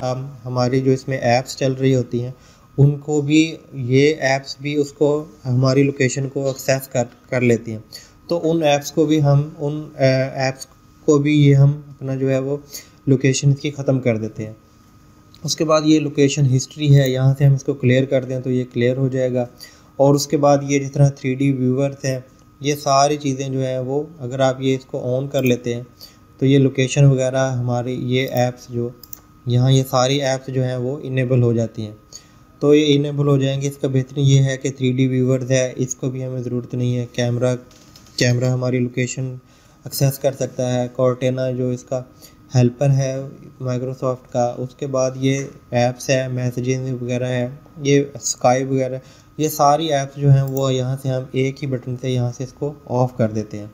हम हमारी जो इसमें ऐप्स चल रही होती हैं उनको भी ये ऐप्स भी उसको हमारी लोकेशन को एक्सेस कर लेती हैं। तो उन ऐप्स को भी हम अपना जो है वो लोकेशन की ख़त्म कर देते हैं। उसके बाद ये लोकेशन हिस्ट्री है, यहाँ से हम इसको क्लियर कर दें तो ये क्लियर हो जाएगा। और उसके बाद ये जिस तरह 3D व्यूवर्स हैं, ये सारी चीज़ें जो है वो अगर आप ये इसको ऑन कर लेते हैं तो ये लोकेशन वगैरह हमारी ये ऐप्स जो यहाँ ये सारी ऐप्स जो हैं वो इनेबल हो जाती हैं। तो ये इनेबल हो जाएंगे। इसका बेहतरीन ये है कि 3D व्यूवर्स है, इसको भी हमें ज़रूरत नहीं है। कैमरा हमारी लोकेशन एक्सेस कर सकता है। कॉर्टेना जो इसका हेल्पर है माइक्रोसॉफ्ट का, उसके बाद ये ऐप्स है, मैसेजिंग वगैरह है, ये स्काइप वगैरह, ये सारी ऐप्स जो हैं वो यहाँ से हम एक ही बटन से यहाँ से इसको ऑफ़ कर देते हैं।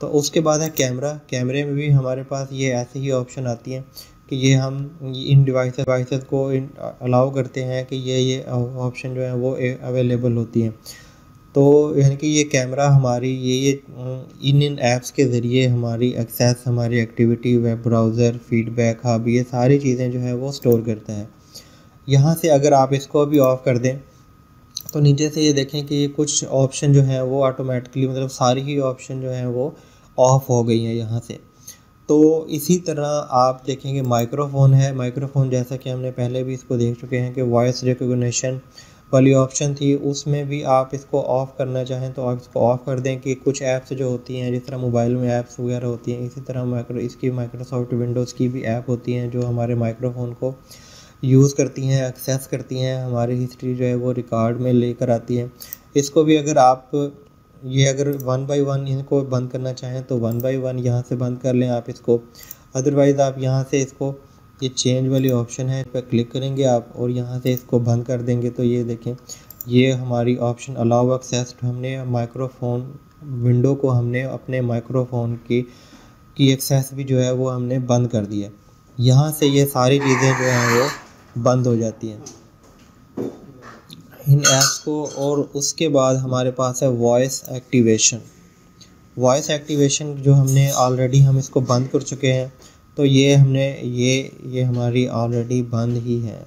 तो उसके बाद है कैमरे में भी हमारे पास ये ऐसे ही ऑप्शन आती हैं कि ये हम इन डिवाइसेस को अलाउ करते हैं कि ये ऑप्शन जो है वो अवेलेबल होती हैं। तो यानी कि ये कैमरा हमारी ये इन ऐप्स के ज़रिए हमारी एक्सेस, हमारी activity, web browser, feedback hub, ये सारी चीज़ें जो है वो स्टोर करता है। यहाँ से अगर आप इसको भी ऑफ़ कर दें तो नीचे से ये देखें कि कुछ ऑप्शन जो है वो ऑटोमेटिकली मतलब सारी ही ऑप्शन जो हैं वो ऑफ़ हो गई हैं यहाँ से। तो इसी तरह आप देखेंगे माइक्रोफ़ोन है। माइक्रोफ़ोन जैसा कि हमने पहले भी इसको देख चुके हैं कि वॉइस रिकॉग्निशन वाली ऑप्शन थी, उसमें भी आप इसको ऑफ़ करना चाहें तो आप इसको ऑफ़ कर दें कि कुछ ऐप्स जो होती हैं जिस तरह मोबाइल में ऐप्स वगैरह होती हैं, इसी तरह माइक्रोसॉफ्ट विंडोज़ की भी ऐप होती हैं जो हमारे माइक्रोफ़ोन को यूज़ करती हैं, एक्सेस करती हैं, हमारी हिस्ट्री जो है वो रिकॉर्ड में लेकर आती हैं। इसको भी अगर आप अगर 1 बाय 1 इनको बंद करना चाहें तो 1 बाय 1 यहाँ से बंद कर लें आप इसको। अदरवाइज़ आप यहाँ से इसको ये चेंज वाली ऑप्शन है, इस पर क्लिक करेंगे आप और यहाँ से इसको बंद कर देंगे तो ये देखें ये हमारी ऑप्शन अलाउ एक्सेस, हमने माइक्रोफ़ोन विंडो को हमने अपने माइक्रोफ़ोन की एक्सेस भी जो है वो हमने बंद कर दी है। यहाँ से ये सारी चीज़ें जो हैं वो बंद हो जाती हैं इन ऐप्स को। और उसके बाद हमारे पास है वॉइस एक्टिवेशन जो हमने ऑलरेडी हम इसको बंद कर चुके हैं, तो ये हमने ये हमारी ऑलरेडी बंद ही है।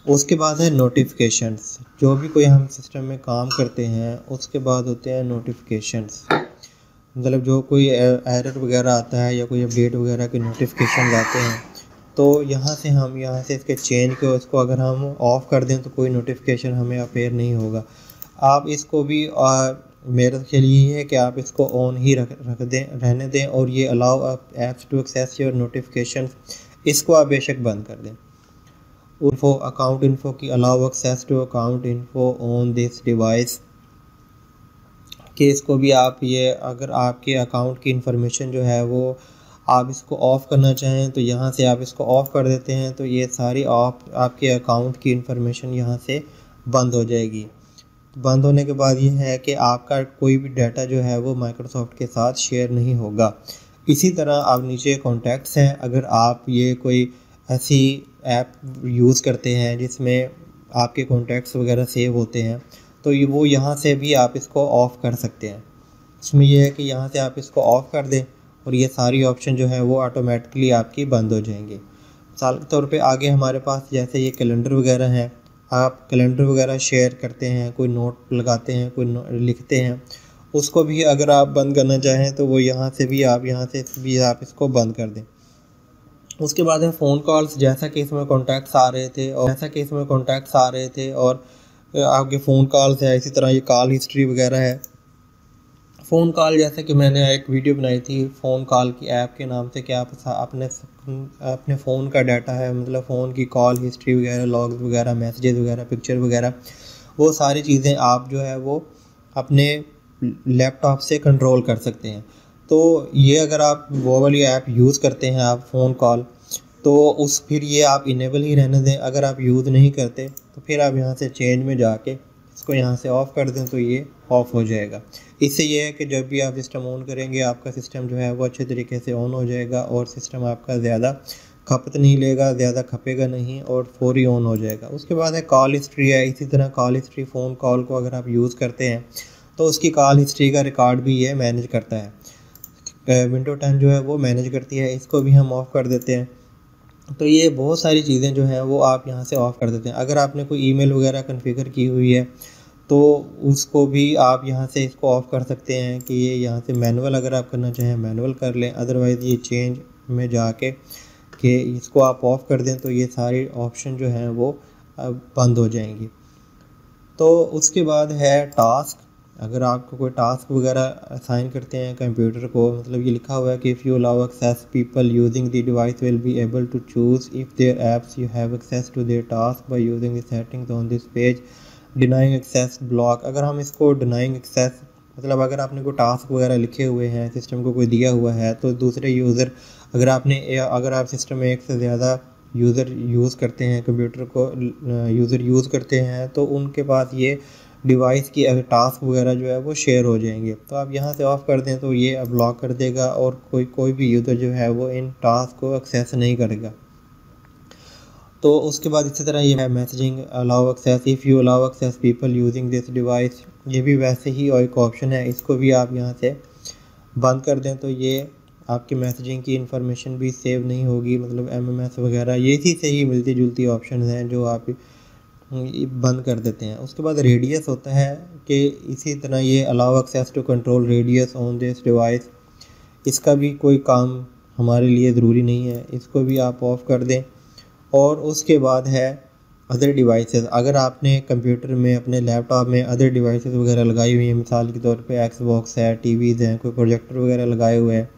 उसके बाद है नोटिफिकेशंस। जो भी कोई हम सिस्टम में काम करते हैं उसके बाद होते हैं नोटिफिकेशंस, मतलब जो कोई एरर वगैरह आता है या कोई अपडेट वगैरह के नोटिफिकेशन आते हैं तो यहाँ से इसके चेंज को इसको अगर हम ऑफ़ कर दें तो कोई नोटिफिकेशन हमें अपेयर नहीं होगा। आप इसको भी मेरे के लिए है कि आप इसको ऑन ही रहने दें और ये allow apps to access your notification, इसको आप बेशक बंद कर दें। अकाउंट इन्फो की allow access to account info on this device कि इसको भी आप ये अगर आपके अकाउंट की इंफॉर्मेशन जो है वो आप इसको ऑफ़ करना चाहें तो यहाँ से आप इसको ऑफ़ कर देते हैं तो ये सारी आपके अकाउंट की इंफॉर्मेशन यहाँ से बंद हो जाएगी। बंद होने के बाद ये है कि आपका कोई भी डाटा जो है वो माइक्रोसॉफ्ट के साथ शेयर नहीं होगा। इसी तरह आप नीचे कॉन्टैक्ट्स हैं, अगर आप ये कोई ऐसी ऐप यूज़ करते हैं जिसमें आपके कॉन्टैक्ट्स वगैरह सेव होते हैं तो वो यहाँ से भी आप इसको ऑफ़ कर सकते हैं। इसमें यह है कि यहाँ से आप इसको ऑफ़ कर दें और ये सारी ऑप्शन जो है वो ऑटोमेटिकली आपकी बंद हो जाएंगे। मिसाल के तौर पे आगे हमारे पास जैसे ये कैलेंडर वगैरह हैं, आप कैलेंडर वगैरह शेयर करते हैं, कोई नोट लगाते हैं, कोई लिखते हैं, उसको भी अगर आप बंद करना चाहें तो वो यहाँ से भी आप इसको बंद कर दें। उसके बाद है फ़ोन कॉल्स। जैसा कि इसमें कॉन्टैक्ट्स आ रहे थे और आपके फ़ोन कॉल्स है, इसी तरह ये कॉल हिस्ट्री वगैरह है। फ़ोन कॉल जैसे कि मैंने एक वीडियो बनाई थी फ़ोन कॉल की ऐप के नाम से कि आप अपने फ़ोन का डाटा है, मतलब फ़ोन की कॉल हिस्ट्री वगैरह, लॉग्स वगैरह, मैसेजेस वगैरह, पिक्चर वगैरह, वो सारी चीज़ें आप जो है वो अपने लैपटॉप से कंट्रोल कर सकते हैं। तो ये अगर आप वो वाली ऐप यूज़ करते हैं आप फ़ोन कॉल तो फिर ये आप इनेबल ही रहने दें। अगर आप यूज़ नहीं करते तो फिर आप यहाँ से चेंज में जाके इसको यहाँ से ऑफ़ कर दें तो ये ऑफ़ हो जाएगा। इससे ये है कि जब भी आप सिस्टम ऑन करेंगे आपका सिस्टम जो है वो अच्छे तरीके से ऑन हो जाएगा और सिस्टम आपका ज़्यादा खपत नहीं लेगा, ज़्यादा खपेगा नहीं और फौरी ऑन हो जाएगा। उसके बाद है कॉल हिस्ट्री है। इसी तरह कॉल हिस्ट्री फ़ोन कॉल को अगर आप यूज़ करते हैं तो उसकी कॉल हिस्ट्री का रिकॉर्ड भी ये मैनेज करता है। विंडो 10 जो है वो मैनेज करती है, इसको भी हम ऑफ़ कर देते हैं। तो ये बहुत सारी चीज़ें जो हैं वो आप यहाँ से ऑफ़ कर देते हैं। अगर आपने कोई ईमेल वगैरह कॉन्फ़िगर की हुई है तो उसको भी आप यहाँ से इसको ऑफ़ कर सकते हैं कि ये यहाँ से मैनुअल अगर आप करना चाहें मैनुअल कर लें, अदरवाइज़ ये चेंज में जाके कि इसको आप ऑफ़ कर दें तो ये सारी ऑप्शन जो हैं वो बंद हो जाएंगी। तो उसके बाद है टास्क। अगर आपको कोई टास्क वगैरह असाइन करते हैं कंप्यूटर को, मतलब ये लिखा हुआ है कि if you allow access people using the device will be able to choose if their apps you have access to their task by using the settings on this page. Denying access block. अगर हम इसको denying access मतलब अगर आपने कोई task वगैरह लिखे हुए हैं, सिस्टम को कोई दिया हुआ है, तो दूसरे यूज़र अगर आप सिस्टम में एक से ज़्यादा यूज़र यूज़ करते हैं कंप्यूटर को यूज़र यूज़ करते हैं तो उनके पास ये डिवाइस की अगर टास्क वगैरह जो है वो शेयर हो जाएंगे। तो आप यहाँ से ऑफ़ कर दें तो ये ब्लॉक कर देगा और कोई भी यूज़र जो है वो इन टास्क को एक्सेस नहीं करेगा। तो उसके बाद इसी तरह ये है messaging allow access if you allow access people using this device. ये भी वैसे ही और एक ऑप्शन है, इसको भी आप यहाँ से बंद कर दें तो ये आपकी मैसेजिंग की इंफॉर्मेशन भी सेव नहीं होगी, मतलब एमएमएस वगैरह ये इसी से ही मिलती जुलती ऑप्शन हैं जो आप बंद कर देते हैं। उसके बाद रेडियस होता है कि इसी तरह ये allow access to control radios on this device. इसका भी कोई काम हमारे लिए ज़रूरी नहीं है, इसको भी आप ऑफ़ कर दें। और उसके बाद है अदर डिवाइसेस। अगर आपने कंप्यूटर में अपने लैपटॉप में अदर डिवाइसेस वगैरह लगाई हुई हैं, मिसाल के तौर पे एक्सबॉक्स है, टीवीज़ हैं, कोई प्रोजेक्टर वगैरह लगाए हुए हैं,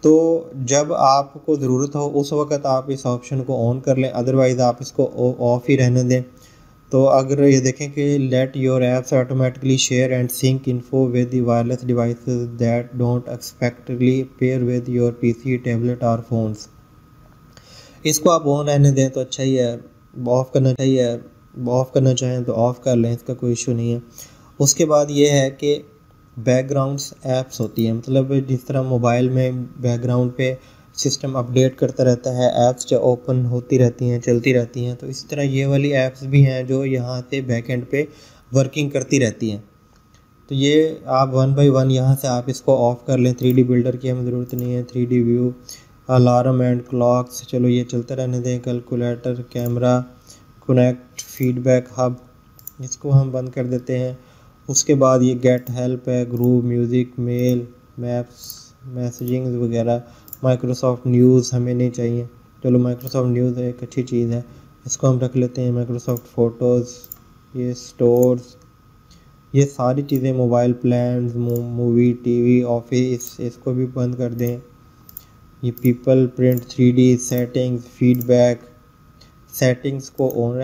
तो जब आपको ज़रूरत हो उस वक़्त आप इस ऑप्शन को ऑन कर लें, अदरवाइज़ आप इसको ऑफ़ ही रहने दें। तो अगर ये देखें कि let your apps automatically share and sync info with the wireless devices that don't expectedly pair with your PC, tablet और फ़ोन्स। इसको आप ऑन रहने दें तो अच्छा ही है, ऑफ़ करना चाहिए, ऑफ़ करना चाहें तो ऑफ़ कर लें, इसका कोई इशू नहीं है। उसके बाद ये है कि बैकग्राउंड्स ऐप्स होती हैं, मतलब जिस तरह मोबाइल में बैकग्राउंड पे सिस्टम अपडेट करता रहता है, ऐप्स जो ओपन होती रहती हैं, चलती रहती हैं, तो इसी तरह ये वाली ऐप्स भी हैं जो यहाँ से बैकएंड पे वर्किंग करती रहती हैं। तो ये आप वन बाय वन यहाँ से आप इसको ऑफ़ कर लें। 3D बिल्डर की हमें ज़रूरत नहीं है, 3D view, alarm and clocks, चलो ये चलते रहने दें। Calculator, camera, connect, feedback hub, इसको हम बंद कर देते हैं। उसके बाद ये गेट हेल्प है, Groove, music, mail, maps, messaging वगैरह। माइक्रोसॉफ्ट न्यूज़ हमें नहीं चाहिए, चलो माइक्रोसॉफ्ट न्यूज़ एक अच्छी चीज़ है, इसको हम रख लेते हैं। माइक्रोसॉफ्ट फ़ोटोज़, ये स्टोर्स, ये सारी चीज़ें, mobile plans, movie, TV, office, इसको भी बंद कर दें। ये people, print, 3D, settings, feedback, settings को ऑन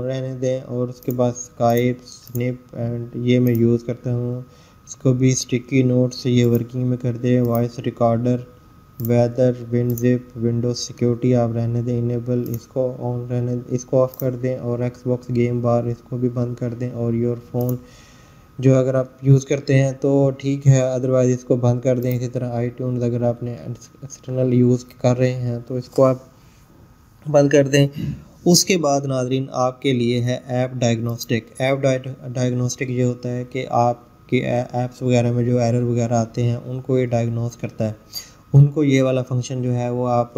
रहने दें। और उसके बाद स्काइप, स्निप एंड ये मैं यूज़ करता हूँ, इसको भी स्टिकी नोट से ये वर्किंग में कर दें। Voice recorder, weather, WinZip, Windows security आप रहने दें इनेबल, इसको ऑफ़ कर दें। और एक्सबॉक्स गेम बार, इसको भी बंद कर दें। और योर फ़ोन जो अगर आप यूज़ करते हैं तो ठीक है, अदरवाइज़ इसको बंद कर दें। इसी तरह iTunes अगर आपने एक्सटर्नल यूज़ कर रहे हैं तो इसको आप बंद कर दें। उसके बाद नाज़रीन आपके लिए है ऐप डायग्नोस्टिक। डायग्नोस्टिक ये होता है कि आपके ऐप्स वगैरह में जो एरर वगैरह आते हैं उनको ये डायग्नोस करता है, उनको ये वाला फंक्शन जो है वो आप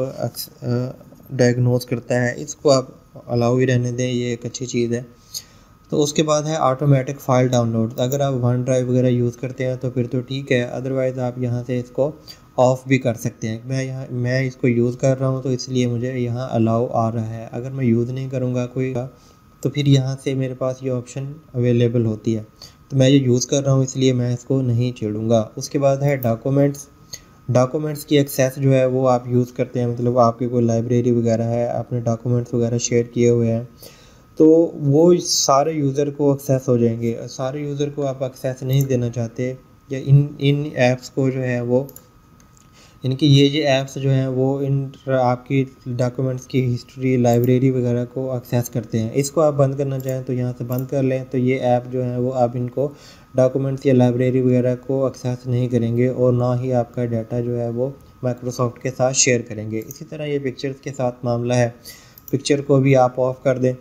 डायग्नोस करता है। इसको आप अलाउ ही रहने दें, ये एक अच्छी चीज़ है। तो उसके बाद है ऑटोमेटिक फ़ाइल डाउनलोड। अगर आप वन ड्राइव वगैरह यूज़ करते हैं तो फिर तो ठीक है, अदरवाइज़ आप यहाँ से इसको ऑफ़ भी कर सकते हैं। मैं इसको यूज़ कर रहा हूँ तो इसलिए मुझे यहाँ अलाउ आ रहा है। अगर मैं यूज़ नहीं करूँगा कोई तो फिर यहाँ से मेरे पास ये ऑप्शन अवेलेबल होती है, तो मैं ये यूज़ कर रहा हूँ इसलिए मैं इसको नहीं छेड़ूँगा। उसके बाद है डॉक्यूमेंट्स की एक्सेस जो है वो आप यूज़ करते हैं, मतलब आपकी कोई लाइब्रेरी वगैरह है, आपने डॉक्यूमेंट्स वगैरह शेयर किए हुए हैं तो वो सारे यूज़र को एक्सेस हो जाएंगे। सारे यूज़र को आप एक्सेस नहीं देना चाहते, या इन ऐप्स को जो है वो इनकी ये ऐप्स जो हैं वो इन आपकी डॉक्यूमेंट्स की हिस्ट्री, लाइब्रेरी वगैरह को एक्सेस करते हैं। इसको आप बंद करना चाहें तो यहाँ से बंद कर लें, तो ये ऐप जो है वो आप इनको डॉक्यूमेंट्स या लाइब्रेरी वगैरह को एक्सेस नहीं करेंगे और ना ही आपका डाटा जो है वो माइक्रोसॉफ्ट के साथ शेयर करेंगे। इसी तरह ये पिक्चर्स के साथ मामला है, पिक्चर को भी आप ऑफ़ कर दें,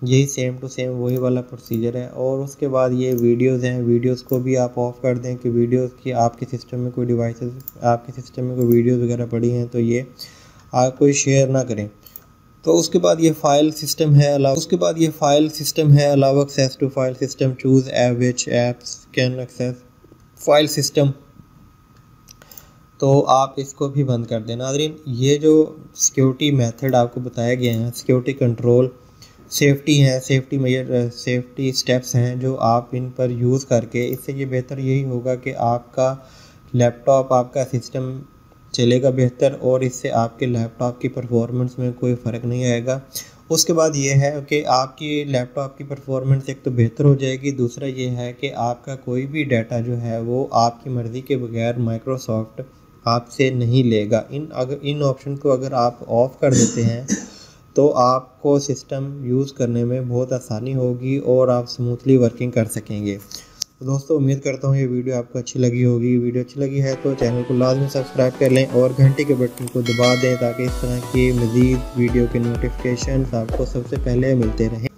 यही सेम टू सेम वही वाला प्रोसीजर है। और उसके बाद ये वीडियोज़ हैं, वीडियोज़ को भी आप ऑफ़ कर दें कि वीडियोज़ की आपके सिस्टम में कोई वीडियोज़ वगैरह पड़ी हैं तो ये आप कोई शेयर ना करें। तो उसके बाद ये फाइल सिस्टम है allow access to file system, choose app which apps can access file system. तो आप इसको भी बंद कर देना। नाज़रीन, ये जो सिक्योरिटी मेथड आपको बताया गया है, सिक्योरिटी कंट्रोल, सेफ्टी है, सेफ्टी स्टेप्स हैं जो आप इन पर यूज़ करके, इससे ये बेहतर यही होगा कि आपका लैपटॉप, आपका सिस्टम चलेगा बेहतर और इससे आपके लैपटॉप की परफॉर्मेंस में कोई फ़र्क नहीं आएगा। उसके बाद ये है कि आपकी लैपटॉप की परफॉर्मेंस एक तो बेहतर हो जाएगी, दूसरा ये है कि आपका कोई भी डाटा जो है वो आपकी मर्ज़ी के बगैर माइक्रोसॉफ्ट आपसे नहीं लेगा। इन ऑप्शन को अगर आप ऑफ़ कर देते हैं तो आपको सिस्टम यूज़ करने में बहुत आसानी होगी और आप स्मूथली वर्किंग कर सकेंगे। तो दोस्तों, उम्मीद करता हूँ ये वीडियो आपको अच्छी लगी होगी। वीडियो अच्छी लगी है तो चैनल को लाजमी सब्सक्राइब कर लें और घंटे के बटन को दबा दें ताकि इस तरह की मज़ीद वीडियो के नोटिफिकेशन आपको सबसे पहले मिलते रहें।